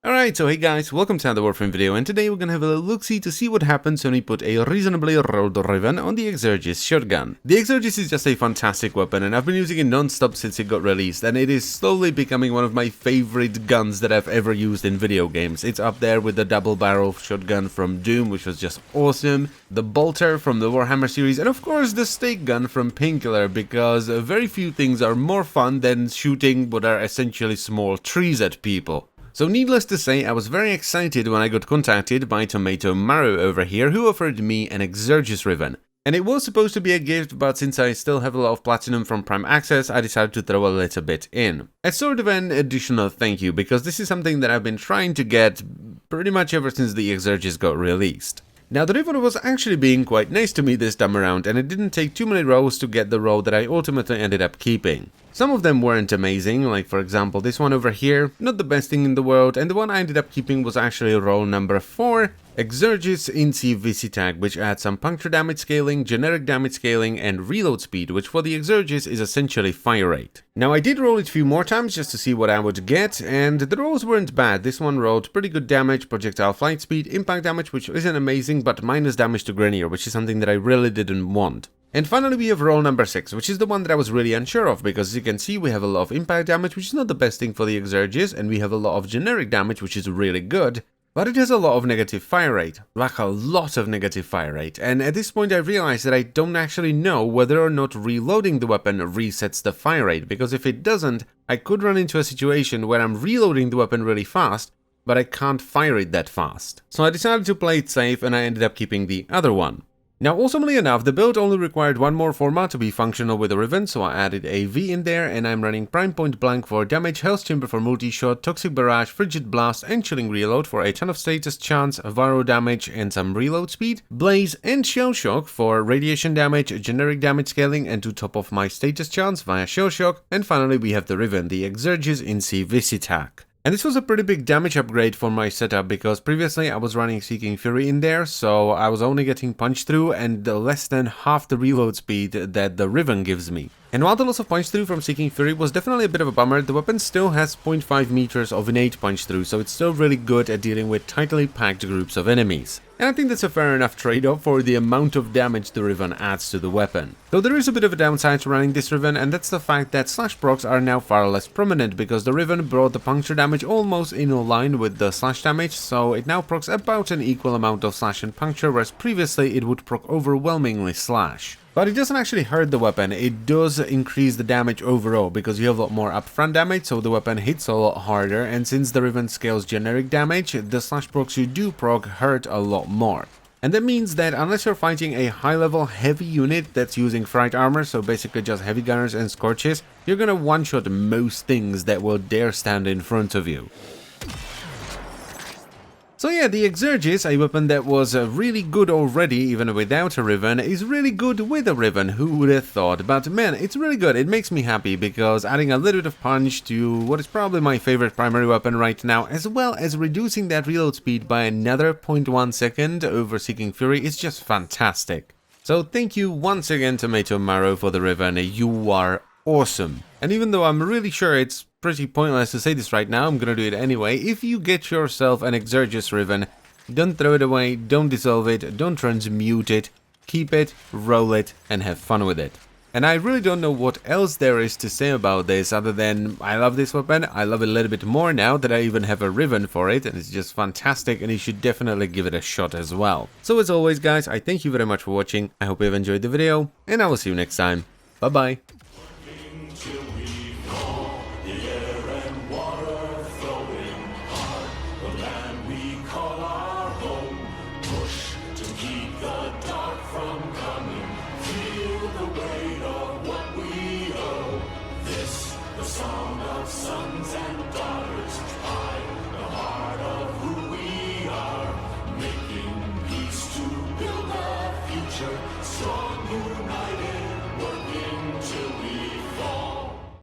Alright, so hey guys, welcome to another Warframe video, and today we're gonna have a look-see to see what happens when we put a reasonably rolled Riven on the Exergis shotgun. The Exergis is just a fantastic weapon, and I've been using it non-stop since it got released, and it is slowly becoming one of my favorite guns that I've ever used in video games. It's up there with the double-barrel shotgun from Doom, which was just awesome, the bolter from the Warhammer series, and of course the stake gun from Painkiller, because very few things are more fun than shooting what are essentially small trees at people. So needless to say, I was very excited when I got contacted by Tomato Maru over here, who offered me an Exergis Riven. And it was supposed to be a gift, but since I still have a lot of platinum from Prime Access, I decided to throw a little bit in. As sort of an additional thank you, because this is something that I've been trying to get pretty much ever since the Exergis got released. Now, the Riven was actually being quite nice to me this time around, and it didn't take too many rolls to get the roll that I ultimately ended up keeping. Some of them weren't amazing, like for example this one over here, not the best thing in the world, and the one I ended up keeping was actually roll number 4, Exergis Insi-visitak, which adds some puncture damage scaling, generic damage scaling, and reload speed, which for the Exergis is essentially fire rate. Now I did roll it a few more times just to see what I would get, and the rolls weren't bad. This one rolled pretty good damage, projectile flight speed, impact damage, which isn't amazing, but minus damage to Grenier, which is something that I really didn't want. And finally we have roll number 6, which is the one that I was really unsure of, because as you can see we have a lot of impact damage, which is not the best thing for the Exergis, and we have a lot of generic damage, which is really good, but it has a lot of negative fire rate, like a lot of negative fire rate, and at this point I realized that I don't actually know whether or not reloading the weapon resets the fire rate, because if it doesn't, I could run into a situation where I'm reloading the weapon really fast, but I can't fire it that fast. So I decided to play it safe, and I ended up keeping the other one. Now, awesomely enough, the build only required one more format to be functional with the Riven, so I added a V in there, and I'm running Prime Point Blank for damage, Health Chamber for multi-shot, Toxic Barrage, Frigid Blast, and Chilling Reload for a ton of status chance, Varo damage, and some reload speed, Blaze and Shell Shock for radiation damage, generic damage scaling, and to top off my status chance via Shell Shock, and finally we have the Riven, the Exergis Insi-visitak. And this was a pretty big damage upgrade for my setup, because previously I was running Seeking Fury in there, so I was only getting punch through and less than half the reload speed that the Riven gives me. And while the loss of punch through from Seeking Fury was definitely a bit of a bummer, the weapon still has 0.5 meters of innate punch through, so it's still really good at dealing with tightly packed groups of enemies. And I think that's a fair enough trade-off for the amount of damage the Riven adds to the weapon. Though there is a bit of a downside to running this Riven, and that's the fact that slash procs are now far less prominent, because the Riven brought the puncture damage almost in line with the slash damage, so it now procs about an equal amount of slash and puncture, whereas previously it would proc overwhelmingly slash. But it doesn't actually hurt the weapon, it does increase the damage overall, because you have a lot more upfront damage, so the weapon hits a lot harder, and since the Riven scales generic damage, the slash procs you do proc hurt a lot more. And that means that unless you're fighting a high-level heavy unit that's using fright armor, so basically just heavy gunners and scorches, you're gonna one-shot most things that will dare stand in front of you. So yeah, the Exergis, a weapon that was really good already, even without a Riven, is really good with a Riven, who would have thought? But man, it's really good, it makes me happy, because adding a little bit of punch to what is probably my favorite primary weapon right now, as well as reducing that reload speed by another 0.1 second over Seeking Fury, is just fantastic. So thank you once again, Tomato Maru, for the Riven, you are awesome. And even though I'm really sure it's pretty pointless to say this right now, I'm gonna do it anyway. If you get yourself an Exergis Riven, don't throw it away, don't dissolve it, don't transmute it, keep it, roll it, and have fun with it. And I really don't know what else there is to say about this, other than I love this weapon, I love it a little bit more now that I even have a Riven for it, and it's just fantastic, and you should definitely give it a shot as well. So as always guys, I thank you very much for watching, I hope you've enjoyed the video, and I will see you next time. Bye bye.